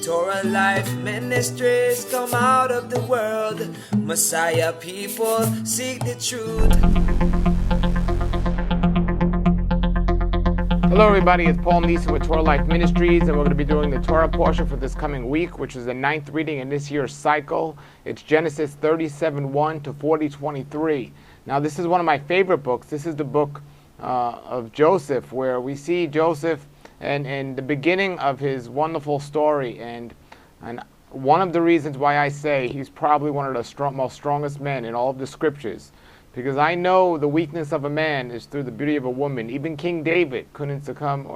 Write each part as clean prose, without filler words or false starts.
Torah Life Ministries come out of the world. Messiah people seek the truth. Hello everybody, it's Paul Neeson with Torah Life Ministries, and we're going to be doing the Torah portion for this coming week, which is the 9th reading in this year's cycle. It's Genesis 37:1 to 40:23. Now this is one of my favorite books. This is the book of Joseph, where we see Joseph and the beginning of his wonderful story, and one of the reasons why I say he's probably one of the most strongest men in all of the scriptures, because I know the weakness of a man is through the beauty of a woman. Even King David couldn't succumb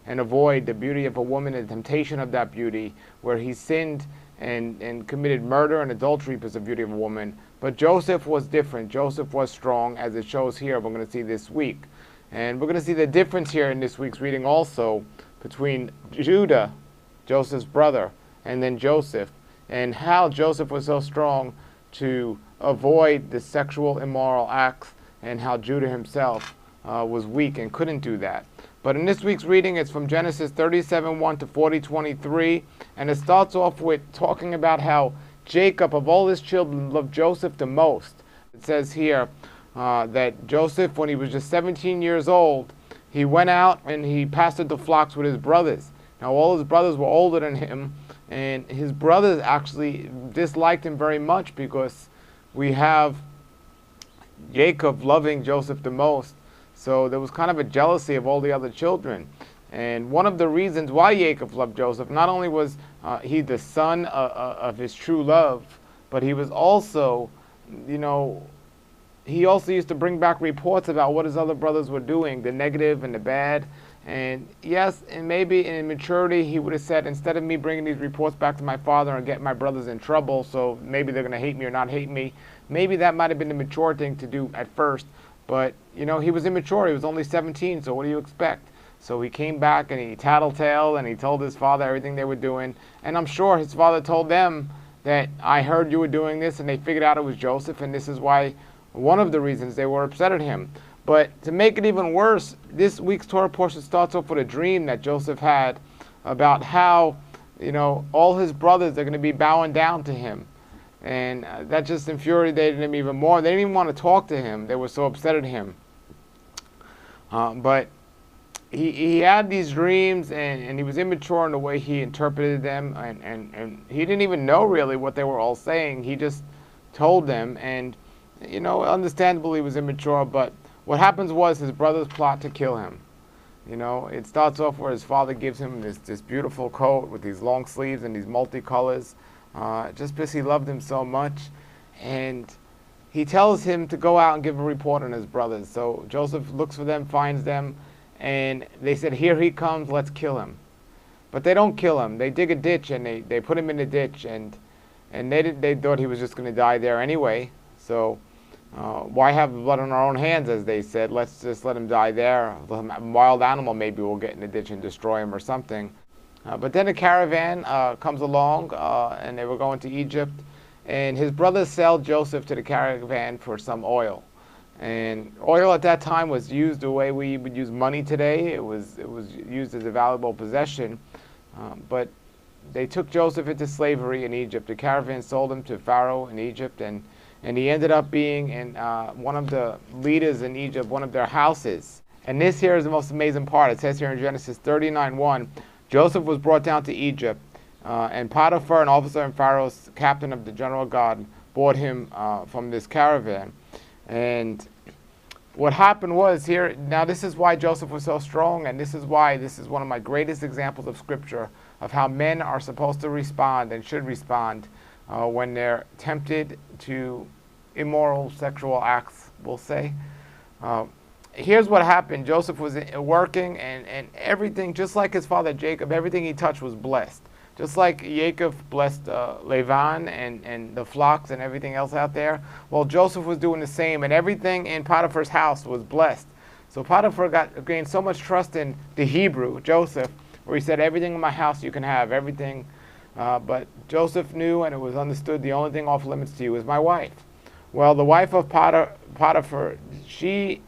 and avoid the beauty of a woman and the temptation of that beauty, where he sinned and committed murder and adultery because of the beauty of a woman. But Joseph was different. Joseph was strong, as it shows here, we're going to see this week. And we're going to see the difference here in this week's reading also between Judah, Joseph's brother, and then Joseph, and how Joseph was so strong to avoid the sexual immoral acts, and how Judah himself was weak and couldn't do that. But in this week's reading, it's from Genesis 37:1 to 40:23, and it starts off with talking about how Jacob, of all his children, loved Joseph the most. It says here that Joseph, when he was just 17 years old, he went out and he pastured the flocks with his brothers. Now all his brothers were older than him, and his brothers actually disliked him very much, because we have Jacob loving Joseph the most. So there was kind of a jealousy of all the other children. And one of the reasons why Jacob loved Joseph, not only was he the son of his true love, but he was also, he also used to bring back reports about what his other brothers were doing, the negative and the bad. And yes, and maybe in maturity he would have said, instead of me bringing these reports back to my father and getting my brothers in trouble, so maybe they're going to hate me or not hate me, maybe that might have been the mature thing to do at first. But, he was immature. He was only 17, so what do you expect? So he came back and he tattletaled and he told his father everything they were doing. And I'm sure his father told them that, I heard you were doing this, and they figured out it was Joseph, and this is why, one of the reasons they were upset at him. But to make it even worse, this week's Torah portion starts off with a dream that Joseph had about how, all his brothers are going to be bowing down to him. And that just infuriated him even more. They didn't even want to talk to him. They were so upset at him. But he had these dreams, and he was immature in the way he interpreted them. And he didn't even know really what they were all saying. He just told them. And, understandably he was immature, but what happens was his brothers plot to kill him. It starts off where his father gives him this beautiful coat with these long sleeves and these multicolors, just because he loved him so much. And he tells him to go out and give a report on his brothers. So Joseph looks for them, finds them, and they said, here he comes, let's kill him. But they don't kill him. They dig a ditch, and they put him in the ditch, and they thought he was just going to die there anyway. So why have blood on our own hands, as they said? Let's just let him die there. A wild animal maybe will get in the ditch and destroy him or something. But then a caravan comes along, and they were going to Egypt, and his brothers sell Joseph to the caravan for some oil. And oil at that time was used the way we would use money today. It was used as a valuable possession. But they took Joseph into slavery in Egypt. The caravan sold him to Pharaoh in Egypt, and he ended up being in one of the leaders in Egypt, one of their houses. And this here is the most amazing part. It says here in Genesis 39:1, Joseph was brought down to Egypt, and Potiphar, an officer in Pharaoh's captain of the general guard, bought him from this caravan. And what happened was here, now this is why Joseph was so strong, and this is why this is one of my greatest examples of scripture of how men are supposed to respond and should respond when they're tempted to immoral sexual acts, we'll say. Here's what happened. Joseph was working, and everything, just like his father Jacob, everything he touched was blessed. Just like Jacob blessed Lavan and the flocks and everything else out there, well, Joseph was doing the same, and everything in Potiphar's house was blessed. So Potiphar gained so much trust in the Hebrew, Joseph, where he said, everything in my house you can have, everything. But Joseph knew, and it was understood, the only thing off limits to you is my wife. Well, the wife of Potiphar, she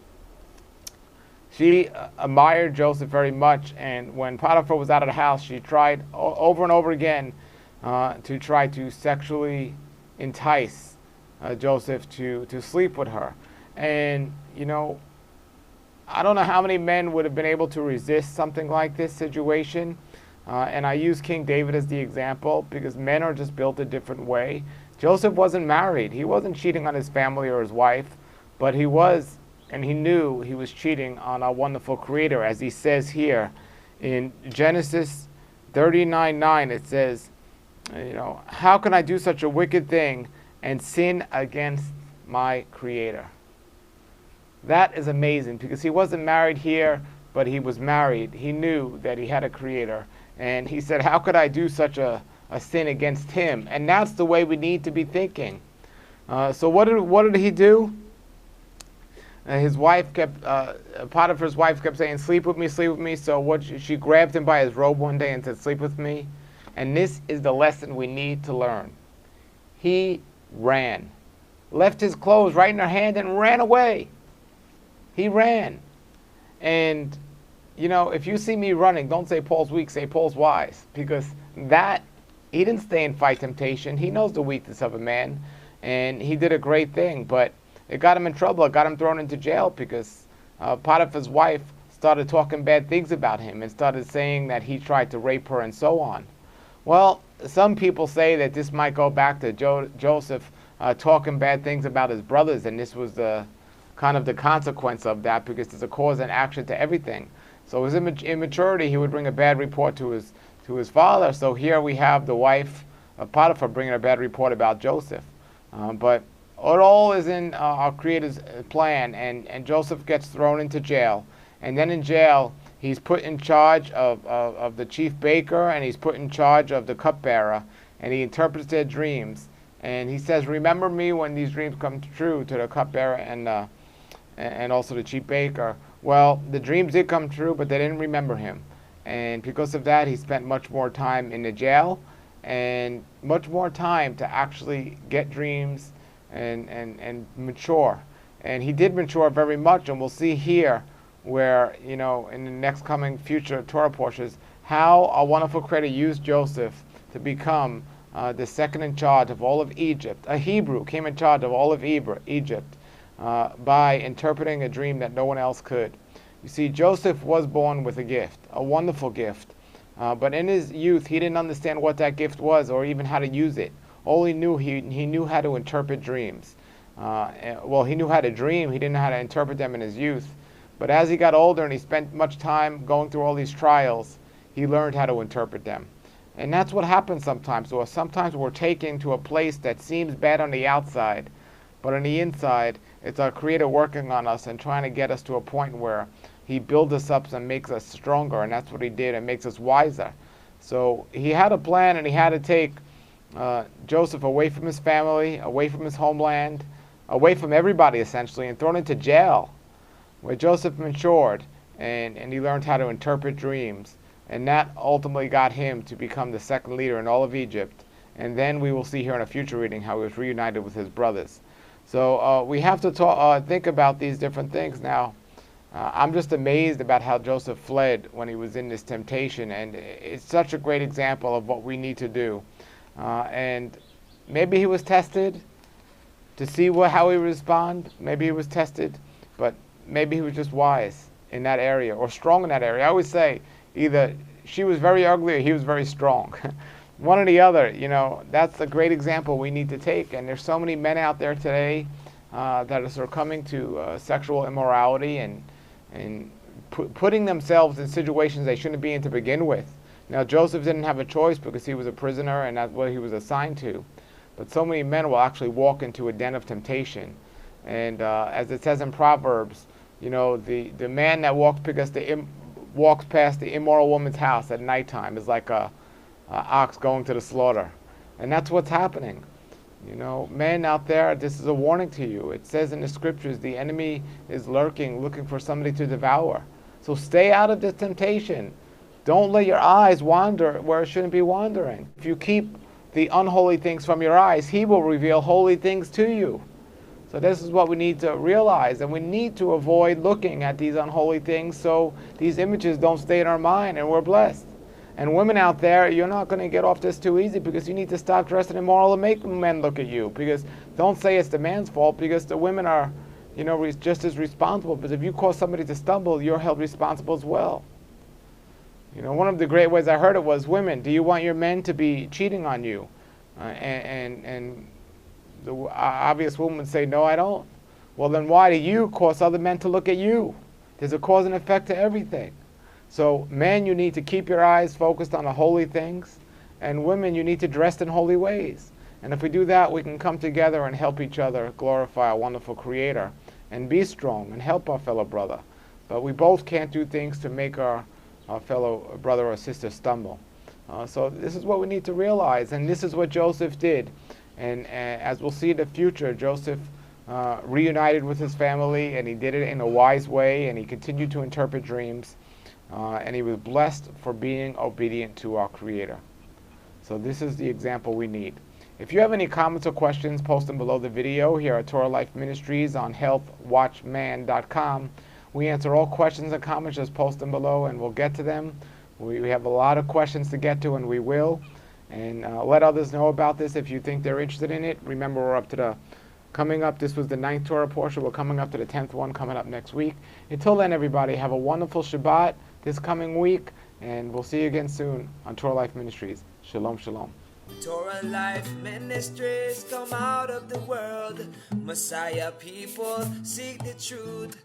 She admired Joseph very much, and when Potiphar was out of the house, she tried over and over again to try to sexually entice Joseph to sleep with her. And, I don't know how many men would have been able to resist something like this situation. And I use King David as the example because men are just built a different way. Joseph wasn't married. He wasn't cheating on his family or his wife, but he was, and he knew he was cheating on our wonderful Creator. As he says here in Genesis 39:9, it says, how can I do such a wicked thing and sin against my Creator? That is amazing because he wasn't married here, but he was married. He knew that he had a Creator. And he said, how could I do such a sin against him? And that's the way we need to be thinking. So what did he do? His wife Potiphar's wife kept saying, sleep with me, sleep with me. So she grabbed him by his robe one day and said, sleep with me. And this is the lesson we need to learn. He ran. Left his clothes right in her hand and ran away. He ran. And, if you see me running, don't say Paul's weak, say Paul's wise. Because he didn't stay and fight temptation. He knows the weakness of a man. And he did a great thing. But it got him in trouble. It got him thrown into jail because Potiphar's wife started talking bad things about him and started saying that he tried to rape her and so on. Well, some people say that this might go back to Joseph talking bad things about his brothers, and this was the kind of the consequence of that because there's a cause and action to everything. So his immaturity, he would bring a bad report to his father. So here we have the wife of Potiphar bringing a bad report about Joseph. But it all is in our Creator's plan, and Joseph gets thrown into jail. And then in jail, he's put in charge of the chief baker, and he's put in charge of the cupbearer, and he interprets their dreams. And he says, remember me when these dreams come true, to the cupbearer and also the chief baker. Well, the dreams did come true, but they didn't remember him. And because of that, he spent much more time in the jail and much more time to actually get dreams and mature. And he did mature very much, and we'll see here where, in the next coming future Torah portions, how our wonderful Creator used Joseph to become the second in charge of all of Egypt. A Hebrew came in charge of all of Egypt by interpreting a dream that no one else could. You see, Joseph was born with a gift, a wonderful gift. But in his youth, he didn't understand what that gift was or even how to use it. All he knew, he knew how to interpret dreams. He knew how to dream. He didn't know how to interpret them in his youth. But as he got older and he spent much time going through all these trials, he learned how to interpret them. And that's what happens sometimes. So sometimes we're taken to a place that seems bad on the outside, but on the inside, it's our Creator working on us and trying to get us to a point where He builds us up and makes us stronger, and that's what He did, and makes us wiser. So He had a plan, and He had to take Joseph away from his family, away from his homeland, away from everybody essentially, and thrown into jail, where Joseph matured and he learned how to interpret dreams. And that ultimately got him to become the second leader in all of Egypt. And then we will see here in a future reading how he was reunited with his brothers. So we have to think about these different things now. I'm just amazed about how Joseph fled when he was in this temptation. And it's such a great example of what we need to do. And maybe he was tested to see how he would respond. Maybe he was tested, but maybe he was just wise in that area or strong in that area. I always say either she was very ugly or he was very strong. One or the other, that's a great example we need to take. And there's so many men out there today that are succumbing to sexual immorality and putting themselves in situations they shouldn't be in to begin with. Now, Joseph didn't have a choice because he was a prisoner and that's what he was assigned to. But so many men will actually walk into a den of temptation. And as it says in Proverbs, the man that walks past the immoral woman's house at nighttime is like a ox going to the slaughter. And that's what's happening. Men out there, this is a warning to you. It says in the scriptures, the enemy is lurking, looking for somebody to devour. So stay out of this temptation. Don't let your eyes wander where it shouldn't be wandering. If you keep the unholy things from your eyes, He will reveal holy things to you. So this is what we need to realize, and we need to avoid looking at these unholy things so these images don't stay in our mind and we're blessed. And women out there, you're not going to get off this too easy, because you need to stop dressing immoral and make men look at you. Because don't say it's the man's fault, because the women are, just as responsible. Because if you cause somebody to stumble, you're held responsible as well. One of the great ways I heard it was, women, do you want your men to be cheating on you? And the obvious woman would say, no, I don't. Well, then why do you cause other men to look at you? There's a cause and effect to everything. So men, you need to keep your eyes focused on the holy things, and women, you need to dress in holy ways. And if we do that, we can come together and help each other glorify our wonderful Creator and be strong and help our fellow brother. But we both can't do things to make our fellow brother or sister stumble. So this is what we need to realize, and this is what Joseph did. And as we'll see in the future, Joseph reunited with his family, and he did it in a wise way, and he continued to interpret dreams. And he was blessed for being obedient to our Creator. So this is the example we need. If you have any comments or questions, post them below the video here at Torah Life Ministries on healthwatchman.com. We answer all questions and comments. Just post them below and we'll get to them. We have a lot of questions to get to, and we will. And let others know about this if you think they're interested in it. Remember, we're up to coming up, this was the 9th Torah portion. We're coming up to the 10th one coming up next week. Until then, everybody, have a wonderful Shabbat this coming week, and we'll see you again soon on Torah Life Ministries. Shalom, shalom. Torah Life Ministries come out of the world. Messiah people seek the truth.